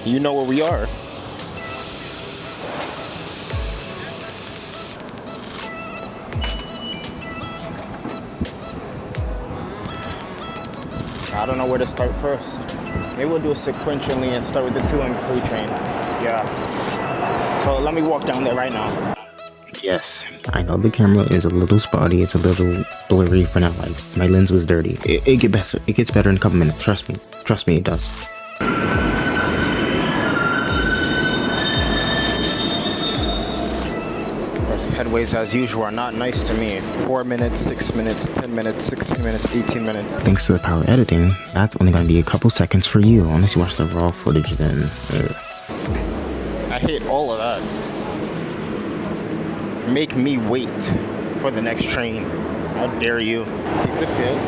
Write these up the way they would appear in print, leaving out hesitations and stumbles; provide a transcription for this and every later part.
You know where we are. I don't know where to start first. Maybe we'll do it sequentially and start with the 2 and 3 train. Yeah. So let me walk down there right now. Yes, I know the camera is a little spotty. It's a little blurry for now. Like my lens was dirty. It gets better. It gets better in a couple minutes. Trust me. Trust me, it does. Headways as usual are not nice to me. 4 minutes, 6 minutes, 10 minutes, 16 minutes, 18 minutes. Thanks to the power editing, that's only going to be a couple seconds for you, unless you watch the raw footage then. I hate all of that. Make me wait for the next train. How dare you? Keep the fit.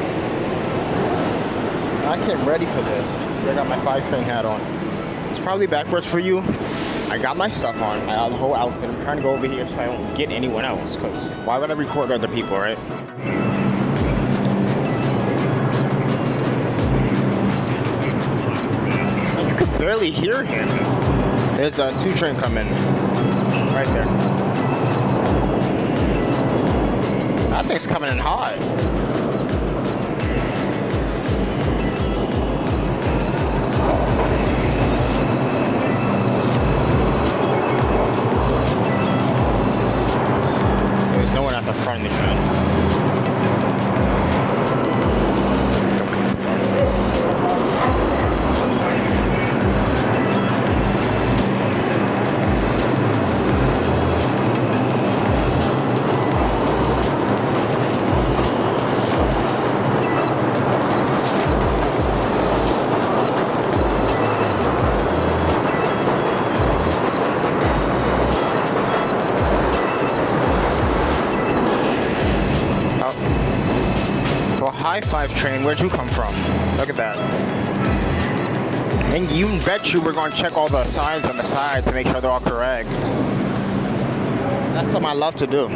I came ready for this. See, I got my 5 train hat on. It's probably backwards for you. I got my stuff on, I got the whole outfit. I'm trying to go over here so I don't get anyone else, because why would I record other people, right? And you could barely hear him. There's a 2 train coming. Right there. That thing's coming in hot. There's no one at the front of the train. High 5 train, where'd you come from? Look at that. And you bet you we're gonna check all the signs on the side to make sure they're all correct. That's something I love to do.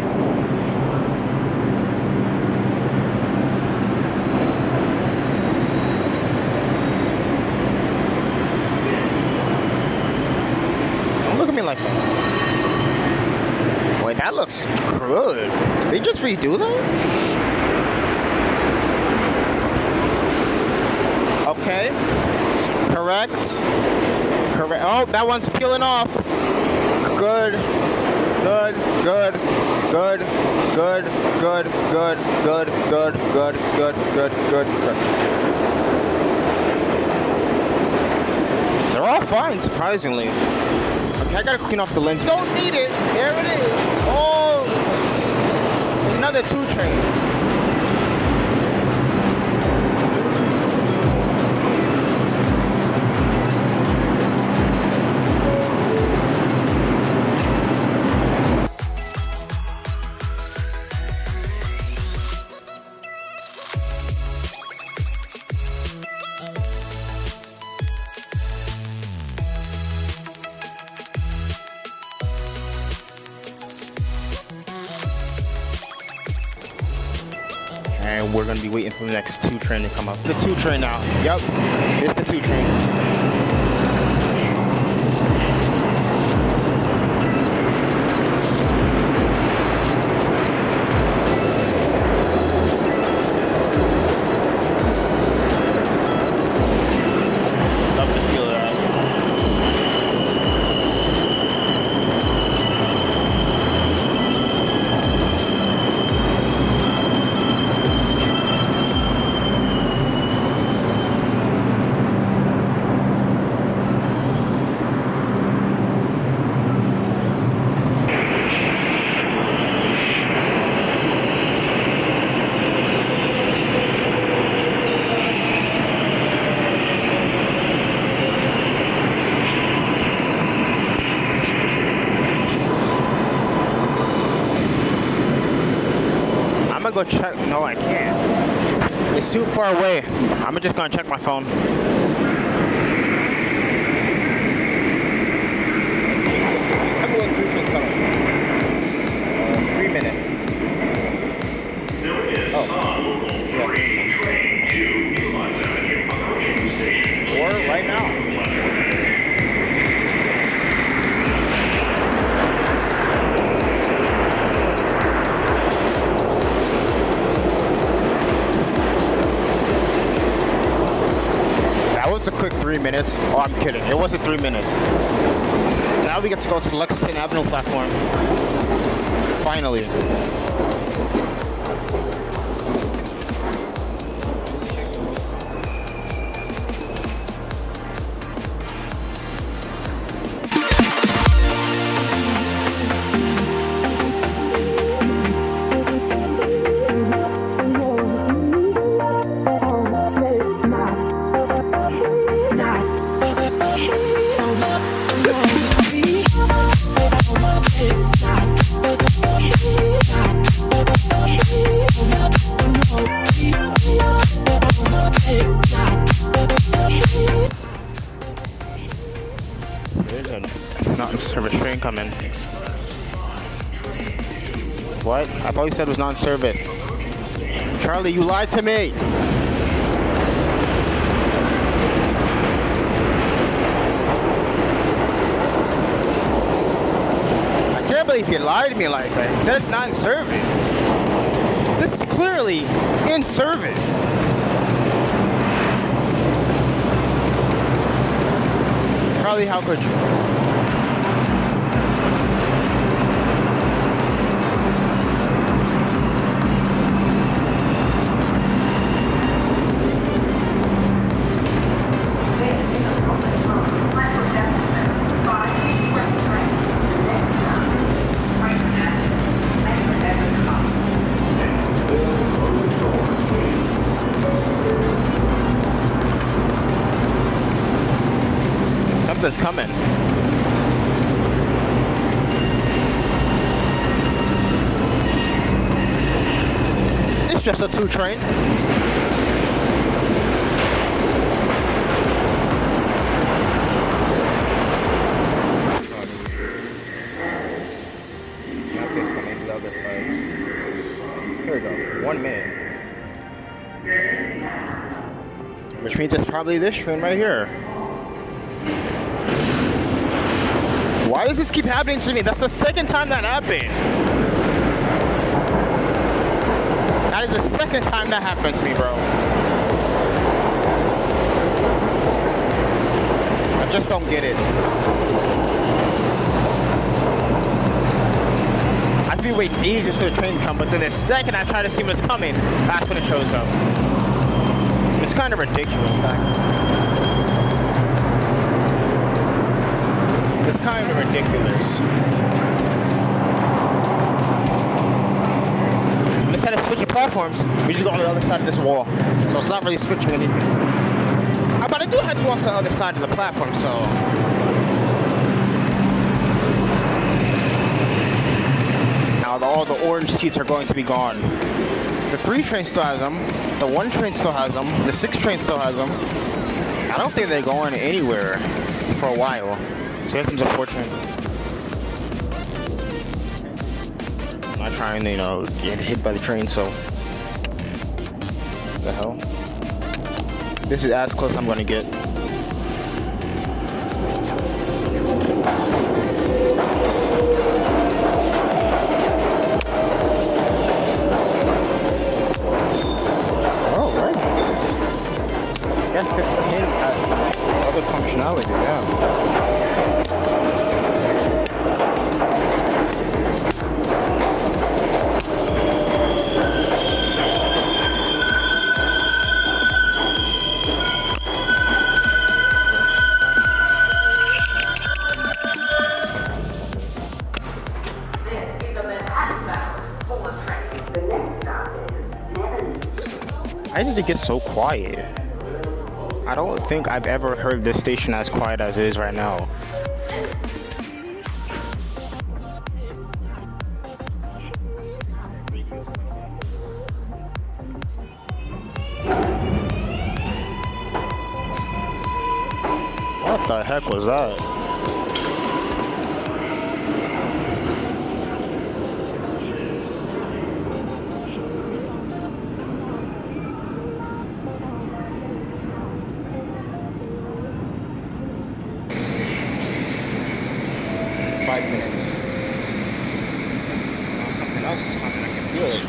Don't look at me like that. Wait, that looks good. Did they just redo that? Okay. Correct. Correct. Oh, that one's peeling off. Good. Good. Good. Good. Good. Good. Good. Good. Good. Good. Good. Good. Good. Good. They're all fine, surprisingly. Okay, I gotta clean off the lens. Don't need it. There it is. Oh, another 2 train. And we're gonna be waiting for the next 2 train to come up. The 2 train now. Yep, it's the 2 train. Love to feel that. I'm gonna go check. No, I can't. It's too far away. I'm just gonna check my phone. Just tell me when 3 trains coming. 3 minutes. Oh. Yeah. Or right now. That was a quick 3 minutes. Oh, I'm kidding. It wasn't 3 minutes. Now we get to go to the Lexington Avenue platform. Finally. Not in service train coming. What? I thought you said it was non-service. Charlie, you lied to me. I can't believe you lied to me like that. You said it's not in service. This is clearly in service. Charlie, how could you? Something's coming. It's just a 2 train. Not this one, maybe the other side. Here we go. 1 minute. Which means it's probably this train right here. Why does this keep happening to me? That's the second time that happened. That is the second time that happened to me, bro. I just don't get it. I feel wait ages for the train to come, but then the second I try to see what's coming, that's when it shows up. It's kind of ridiculous, actually. It's kind of ridiculous. Instead of switching platforms, we just go on the other side of this wall. So it's not really switching anything. But I do have to walk to the other side of the platform, so. Now all the orange seats are going to be gone. The 3 train still has them. The 1 train still has them. The 6 train still has them. I don't think they're going anywhere for a while. So that's unfortunate. I'm not trying to, get hit by the train, so. What the hell? This is as close as I'm gonna get. Oh, right. I guess this pin has other functionality, yeah. Why did it get so quiet? I don't think I've ever heard this station as quiet as it is right now. What the heck was that? Something else is coming, I can feel it.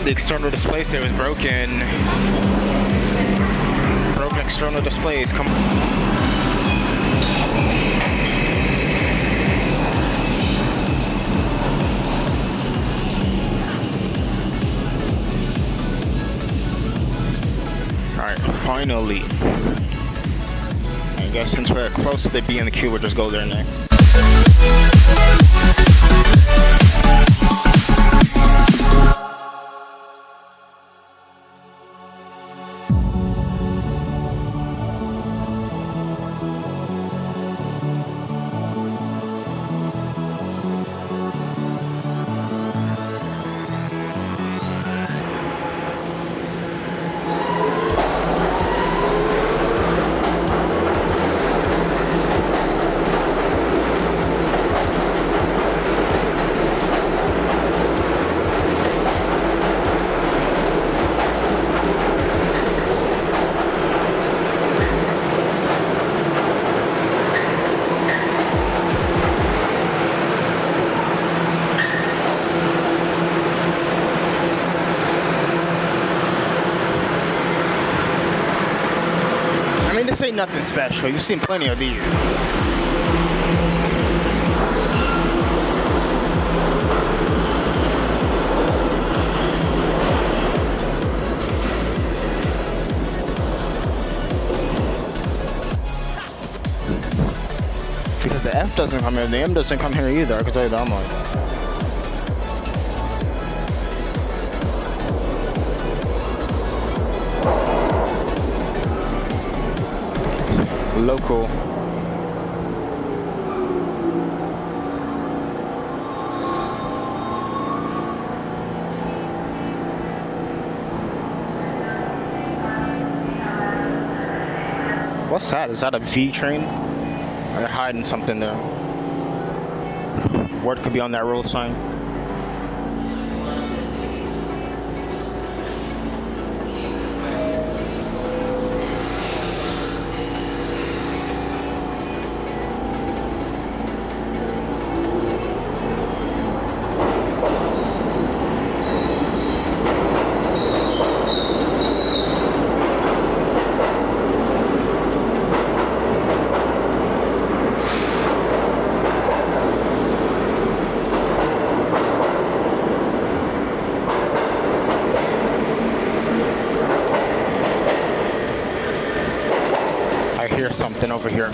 The external display there was broken. Broken external displays. Come on. Finally. I guess since we're close to the B and the Q, we'll just go there next. This ain't nothing special. You've seen plenty of these. Because the F doesn't come here, the M doesn't come here either. I can tell you that much. Local. What's that? Is that a V train? Or they're hiding something there. Word could be on that road sign. Something over here.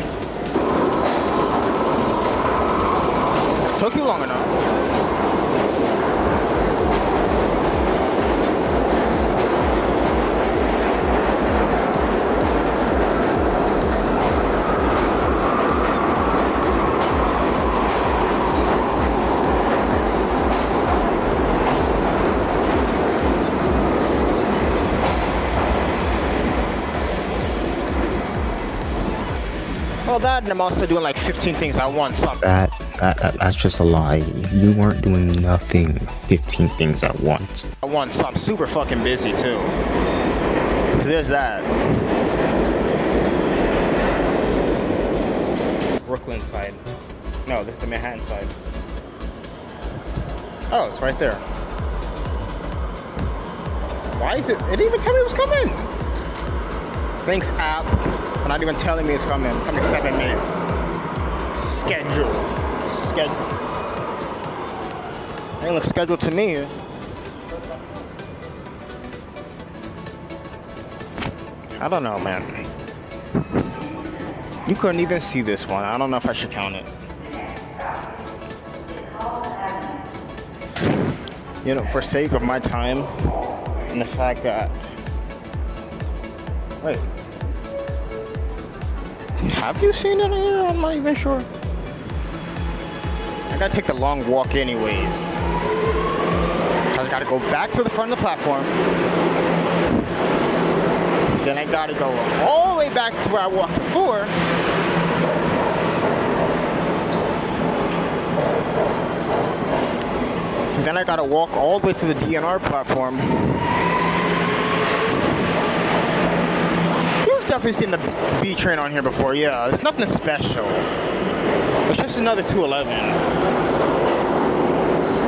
Took you long enough. Well, that and I'm also doing like 15 things at once. That's just a lie. You weren't doing nothing 15 things at once. So I'm super fucking busy too. There's that. Brooklyn side. No, this is the Manhattan side. Oh, it's right there. Why is it? It didn't even tell me it was coming. Thanks, app. For not even telling me it's coming. It's only 7 minutes. Schedule. It looks scheduled to me. I don't know, man. You couldn't even see this one. I don't know if I should count it. You know, for sake of my time and the fact that... Wait. Have you seen it here? I'm not even sure. I gotta take the long walk anyways. I gotta go back to the front of the platform. Then I gotta go all the way back to where I walked before. Then I gotta walk all the way to the DNR platform. You've definitely seen the B train on here before, yeah. It's nothing special. It's just another 211.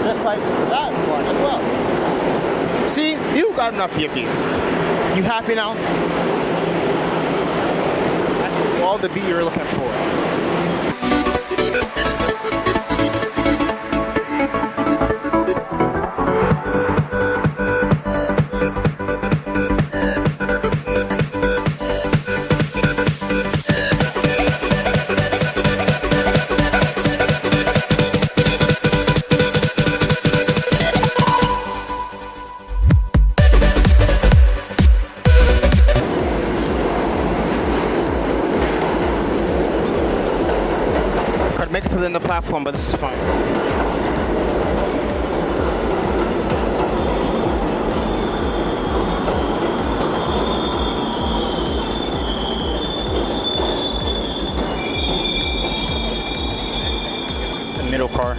Just like that one as well. See? got enough of your beer. You happy now? That's all the beer you're looking for. Make it to the end of the platform, but this is fine. The middle car.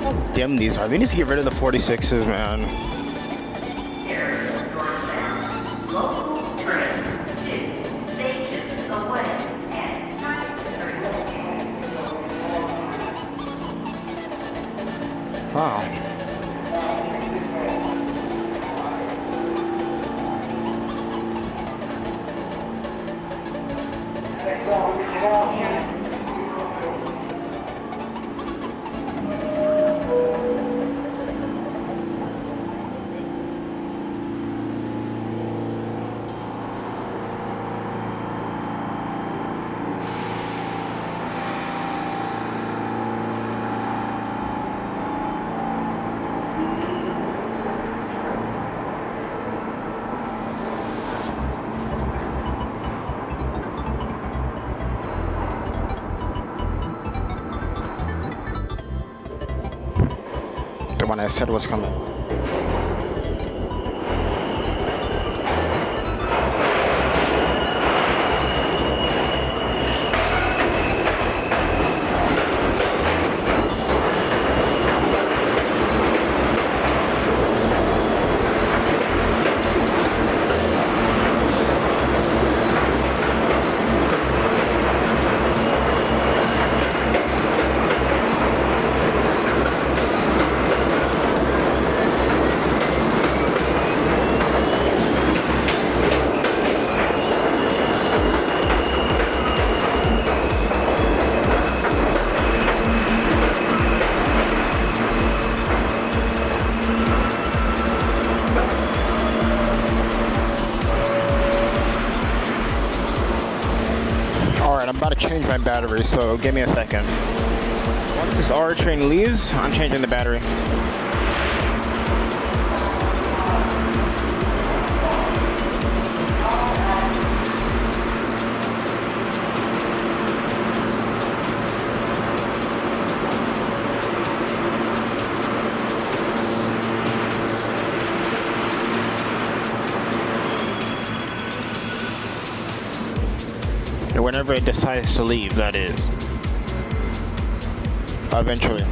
How dim these are. We need to get rid of the 46s, man. Wow. The one I said was coming. I'm about to change my battery, so give me a second. Once this R train leaves, I'm changing the battery. Whenever it decides to leave, that is. Eventually.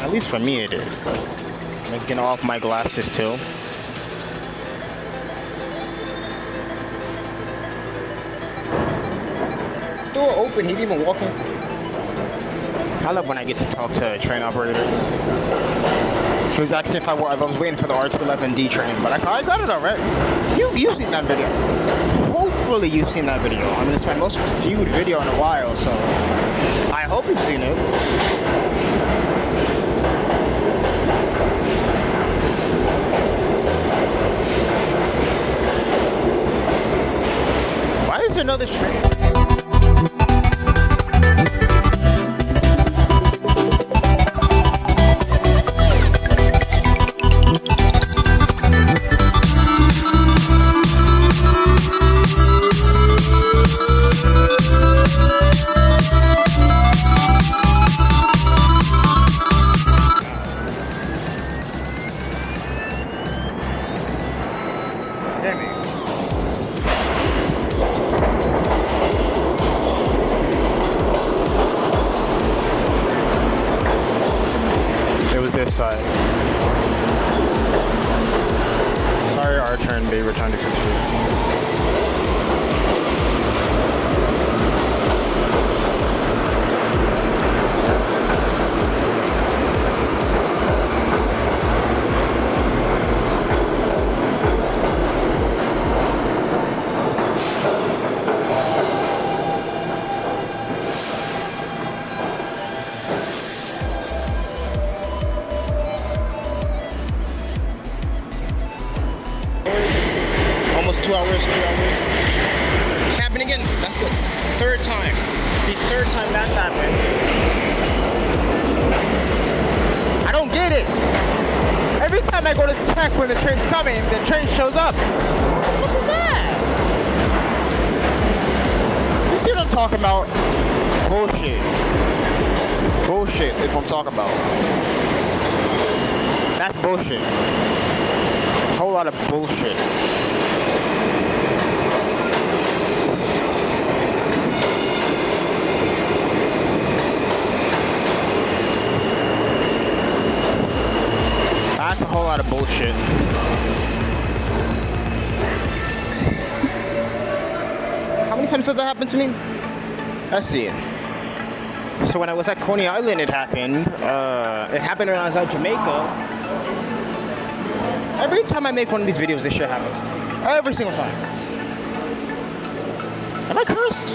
At least for me it is. I'm getting off my glasses too. Door open, he didn't even walk into it. I love when I get to talk to train operators. He was asking if I was waiting for the R211D train, but I got it already. You've seen that video. Hopefully you've seen that video. I mean, it's my most viewed video in a while, so I hope you've seen it. Why is there another train? this side. Sorry, our turn, babe. We're trying to fix it. Almost 2 hours, 3 hours. Happened again. That's the third time. The third time that's happened. I don't get it. Every time I go to check when the train's coming, the train shows up. What is that? You see what I'm talking about? Bullshit. Bullshit is what I'm talking about. That's bullshit. That's a whole lot of bullshit. That's a whole lot of bullshit. How many times has that happened to me? Let's see. So when I was at Coney Island, it happened. It happened when I was at Jamaica. Every time I make one of these videos, this shit happens. Every single time. Am I cursed?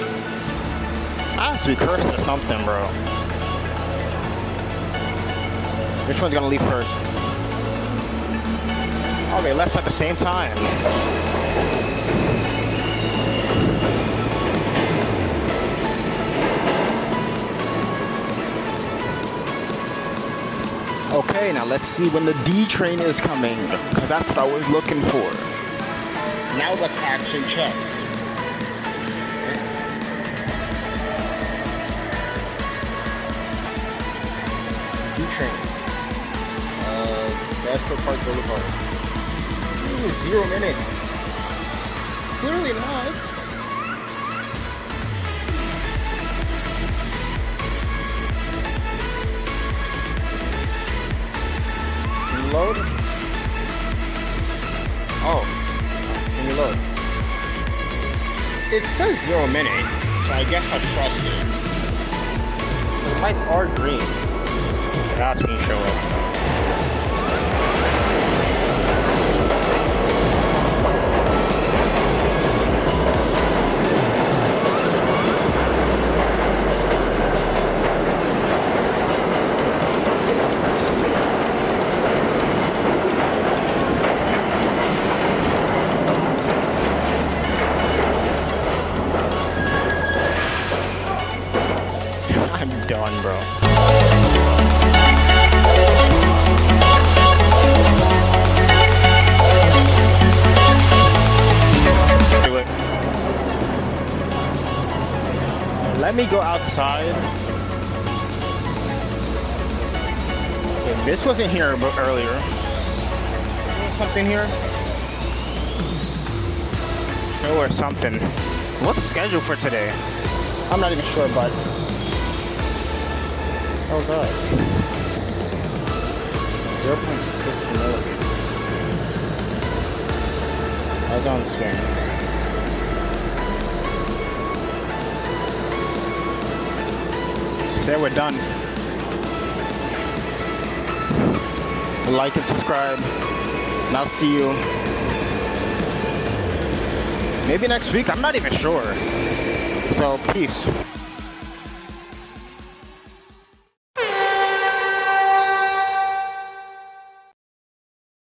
I have to be cursed or something, bro. Which one's gonna leave first? Oh, they left at the same time. Okay, now let's see when the D train is coming, because that's what I was looking for. Now let's actually check. D train. National Park Boulevard. 0 minutes. Clearly not. Load? Oh, can you load? It says 0 minutes, so I guess I trust it. The lights are green. That's when you show up. I'm done, bro. Do it. Let me go outside. Okay, this wasn't here earlier. Something here? Or something. What's scheduled for today? I'm not even sure, but. Oh god. 0.6 millimeters. I was on the screen. Say we're done. Like and subscribe. And I'll see you. Maybe next week. I'm not even sure. So, peace.